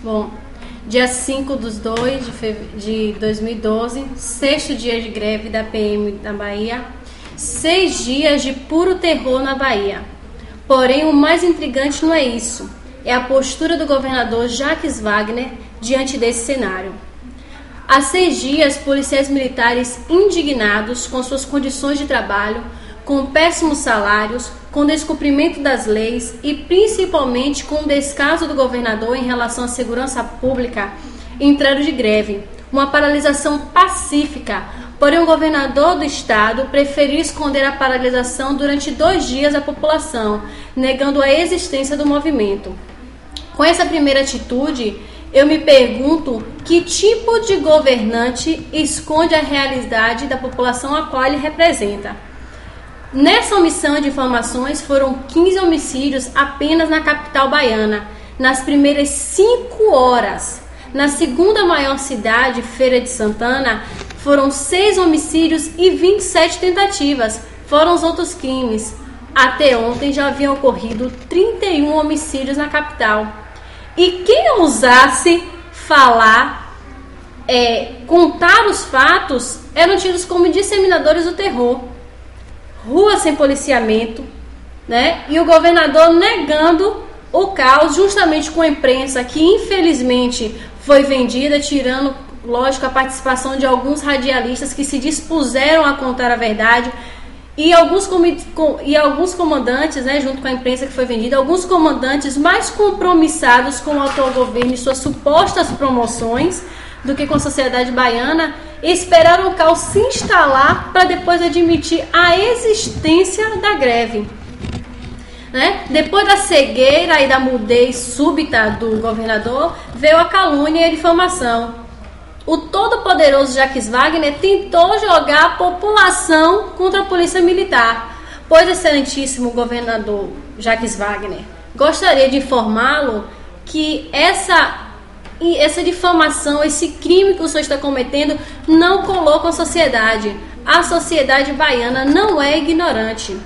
Bom, dia 5/2 de 2012, sexto dia de greve da PM na Bahia, 6 dias de puro terror na Bahia. Porém, o mais intrigante não é isso, é a postura do governador Jacques Wagner diante desse cenário. Há 6 dias, policiais militares indignados com suas condições de trabalho, com péssimos salários, com descumprimento das leis e principalmente com o descaso do governador em relação à segurança pública, entraram de greve. Uma paralisação pacífica, porém o governador do estado preferiu esconder a paralisação durante 2 dias à população, negando a existência do movimento. Com essa primeira atitude, eu me pergunto que tipo de governante esconde a realidade da população a qual ele representa. Nessa omissão de informações, foram 15 homicídios apenas na capital baiana, nas primeiras 5 horas. Na segunda maior cidade, Feira de Santana, foram 6 homicídios e 27 tentativas, fora os outros crimes. Até ontem já haviam ocorrido 31 homicídios na capital. E quem ousasse falar, contar os fatos, eram tidos como disseminadores do terror. Rua sem policiamento, né? E o governador negando o caos, justamente com a imprensa que infelizmente foi vendida, tirando, lógico, a participação de alguns radialistas que se dispuseram a contar a verdade. E alguns comandantes, né, junto com a imprensa que foi vendida, alguns comandantes mais compromissados com o atual governo e suas supostas promoções do que com a sociedade baiana, esperaram o caos se instalar para depois admitir a existência da greve. Né? Depois da cegueira e da mudez súbita do governador, veio a calúnia e a difamação. O todo-poderoso Jacques Wagner tentou jogar a população contra a polícia militar. Pois, excelentíssimo governador Jacques Wagner, gostaria de informá-lo que essa difamação, esse crime que o senhor está cometendo, não coloca a sociedade. A sociedade baiana não é ignorante.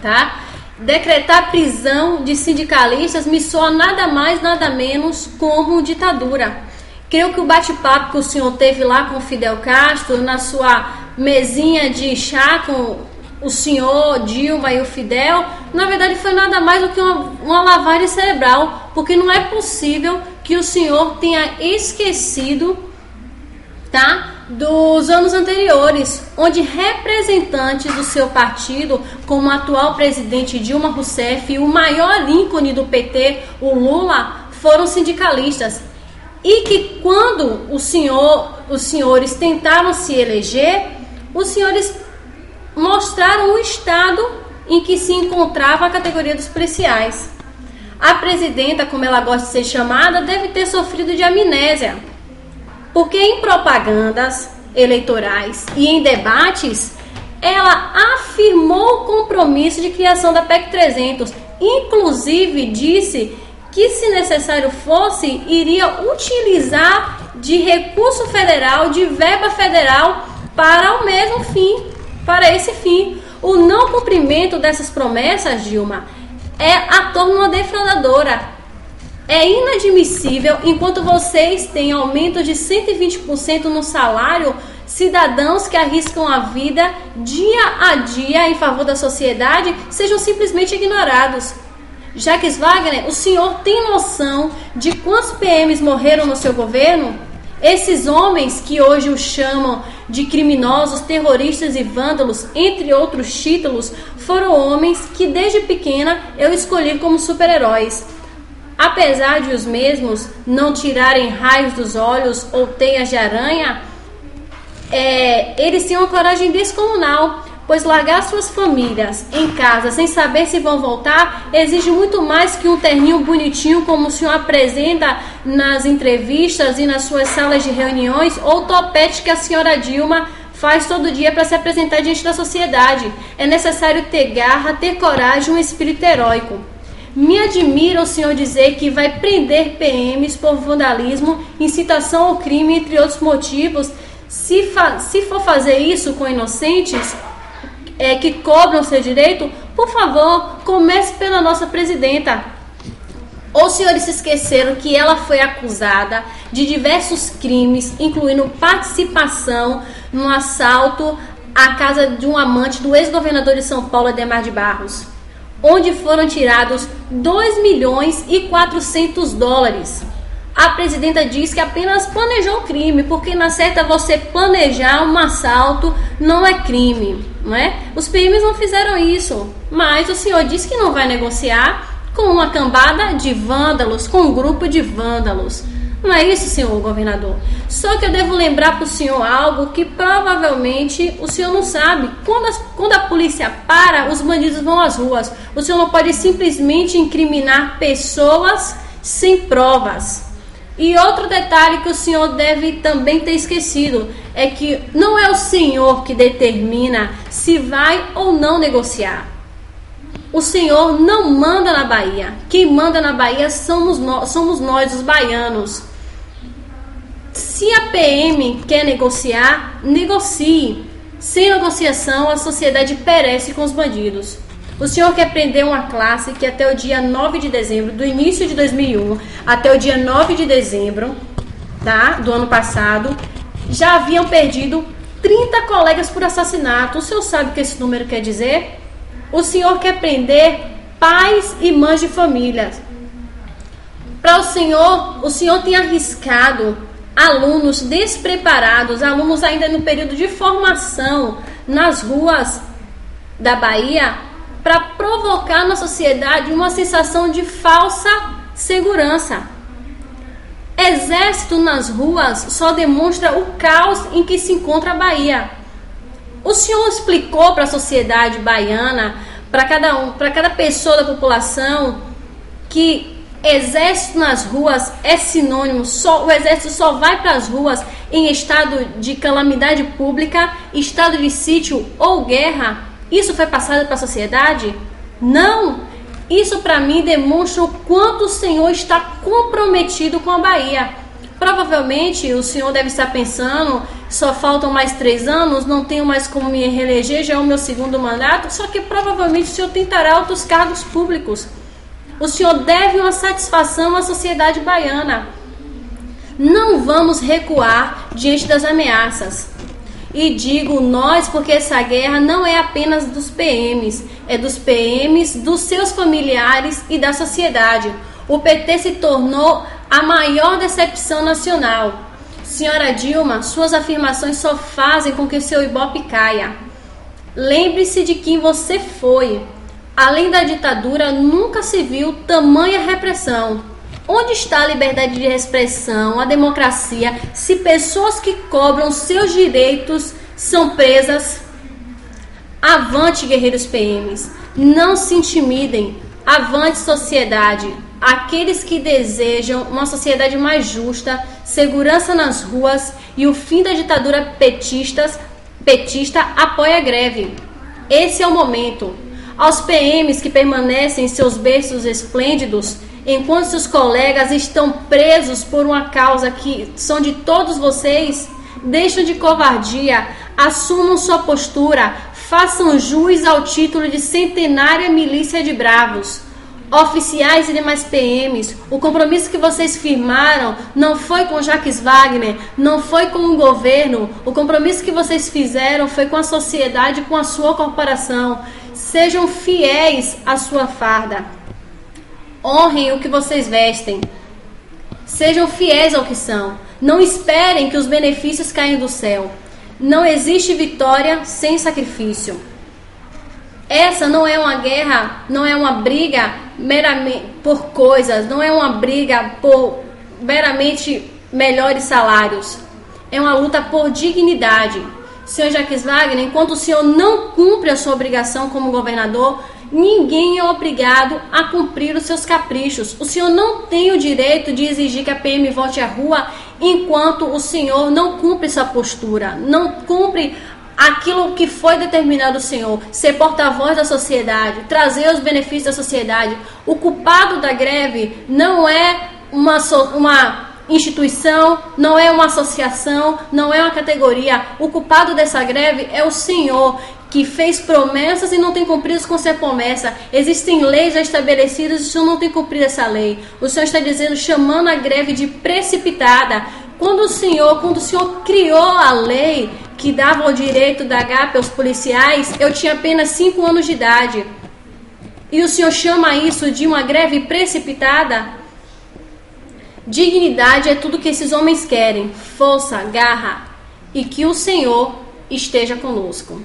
Tá? Decretar prisão de sindicalistas me soa nada mais, nada menos como ditadura. Creio que o bate-papo que o senhor teve lá com o Fidel Castro, na sua mesinha de chá com o senhor Dilma e o Fidel, na verdade foi nada mais do que uma lavagem cerebral, porque não é possível que o senhor tenha esquecido, tá, dos anos anteriores, onde representantes do seu partido, como o atual presidente Dilma Rousseff e o maior ícone do PT, o Lula, foram sindicalistas. E que quando os senhores tentaram se eleger, os senhores mostraram o estado em que se encontrava a categoria dos policiais. A presidenta, como ela gosta de ser chamada, deve ter sofrido de amnésia, porque em propagandas eleitorais e em debates, ela afirmou o compromisso de criação da PEC 300, inclusive disse que, se necessário fosse, iria utilizar de recurso federal, de verba federal, para o mesmo fim, para esse fim. O não cumprimento dessas promessas, Dilma, a torna uma defraudadora. É inadmissível, enquanto vocês têm aumento de 120% no salário, cidadãos que arriscam a vida dia a dia em favor da sociedade sejam simplesmente ignorados. Jacques Wagner, o senhor tem noção de quantos PMs morreram no seu governo? Esses homens que hoje o chamam de criminosos, terroristas e vândalos, entre outros títulos, foram homens que desde pequena eu escolhi como super-heróis. Apesar de os mesmos não tirarem raios dos olhos ou teias de aranha, eles têm uma coragem descomunal, pois largar suas famílias em casa sem saber se vão voltar exige muito mais que um terninho bonitinho como o senhor apresenta nas entrevistas e nas suas salas de reuniões, ou o topete que a senhora Dilma faz todo dia para se apresentar diante da sociedade. É necessário ter garra, ter coragem e um espírito heróico. Me admira o senhor dizer que vai prender PMs por vandalismo, incitação ao crime, entre outros motivos. Se for fazer isso com inocentes que cobram seu direito, por favor, comece pela nossa presidenta. Ou os senhores se esqueceram que ela foi acusada de diversos crimes, incluindo participação no assalto à casa de um amante do ex-governador de São Paulo, Adhemar de Barros, onde foram tirados 2.400.000 dólares. A presidenta diz que apenas planejou o crime, porque na certa você planejar um assalto não é crime, não é? Os PMs não fizeram isso, mas o senhor disse que não vai negociar com uma cambada de vândalos, com um grupo de vândalos. Não é isso, senhor governador? Só que eu devo lembrar para o senhor algo que provavelmente o senhor não sabe. Quando a polícia para, os bandidos vão às ruas. O senhor não pode simplesmente incriminar pessoas sem provas. E outro detalhe que o senhor deve também ter esquecido é que não é o senhor que determina se vai ou não negociar. O senhor não manda na Bahia. Quem manda na Bahia somos nós, os baianos. Se a PM quer negociar, negocie. Sem negociação, a sociedade perece com os bandidos. O senhor quer prender uma classe que até o dia 9 de dezembro, do início de 2001 até o dia 9 de dezembro, tá, do ano passado, já haviam perdido 30 colegas por assassinato. O senhor sabe o que esse número quer dizer? O senhor quer prender pais e mães de famílias. Para o senhor tem arriscado alunos despreparados, alunos ainda no período de formação nas ruas da Bahia, para provocar na sociedade uma sensação de falsa segurança. Exército nas ruas só demonstra o caos em que se encontra a Bahia. O senhor explicou para a sociedade baiana, para cada pessoa da população, que exército nas ruas é sinônimo, o exército só vai para as ruas em estado de calamidade pública, estado de sítio ou guerra? Isso foi passado para a sociedade? Não! Isso para mim demonstra o quanto o senhor está comprometido com a Bahia. Provavelmente o senhor deve estar pensando, só faltam mais 3 anos, não tenho mais como me reeleger, já é o meu segundo mandato, só que provavelmente o senhor tentará outros cargos públicos. O senhor deve uma satisfação à sociedade baiana. Não vamos recuar diante das ameaças. E digo nós porque essa guerra não é apenas dos PMs, é dos PMs, dos seus familiares e da sociedade. O PT se tornou a maior decepção nacional. Senhora Dilma, suas afirmações só fazem com que seu ibope caia. Lembre-se de quem você foi. Além da ditadura, nunca se viu tamanha repressão. Onde está a liberdade de expressão, a democracia, se pessoas que cobram seus direitos são presas? Avante, guerreiros PMs. Não se intimidem. Avante, sociedade. Aqueles que desejam uma sociedade mais justa, segurança nas ruas e o fim da ditadura petista apoia a greve. Esse é o momento. Aos PMs que permanecem em seus berços esplêndidos, enquanto seus colegas estão presos por uma causa que são de todos vocês, deixem de covardia, assumam sua postura, façam jus ao título de centenária milícia de bravos. Oficiais e demais PMs, o compromisso que vocês firmaram não foi com Jacques Wagner, não foi com o governo. O compromisso que vocês fizeram foi com a sociedade, com a sua corporação. Sejam fiéis à sua farda. Honrem o que vocês vestem. Sejam fiéis ao que são. Não esperem que os benefícios caem do céu. Não existe vitória sem sacrifício. Essa não é uma guerra, não é uma briga meramente por coisas, não é uma briga por meramente melhores salários. É uma luta por dignidade. Senhor Jacques Wagner, enquanto o senhor não cumpre a sua obrigação como governador, ninguém é obrigado a cumprir os seus caprichos. O senhor não tem o direito de exigir que a PM volte à rua enquanto o senhor não cumpre sua postura, não cumpre aquilo que foi determinado o senhor, ser porta-voz da sociedade, trazer os benefícios da sociedade. O culpado da greve não é uma instituição, não é uma associação, não é uma categoria. O culpado dessa greve é o senhor, que fez promessas e não tem cumprido com essa promessa. Existem leis já estabelecidas e o Senhor não tem cumprido essa lei. O Senhor está dizendo, chamando a greve de precipitada. Quando o Senhor criou a lei que dava o direito da AGAPE aos policiais, eu tinha apenas 5 anos de idade. E o Senhor chama isso de uma greve precipitada? Dignidade é tudo que esses homens querem. Força, garra. E que o Senhor esteja conosco.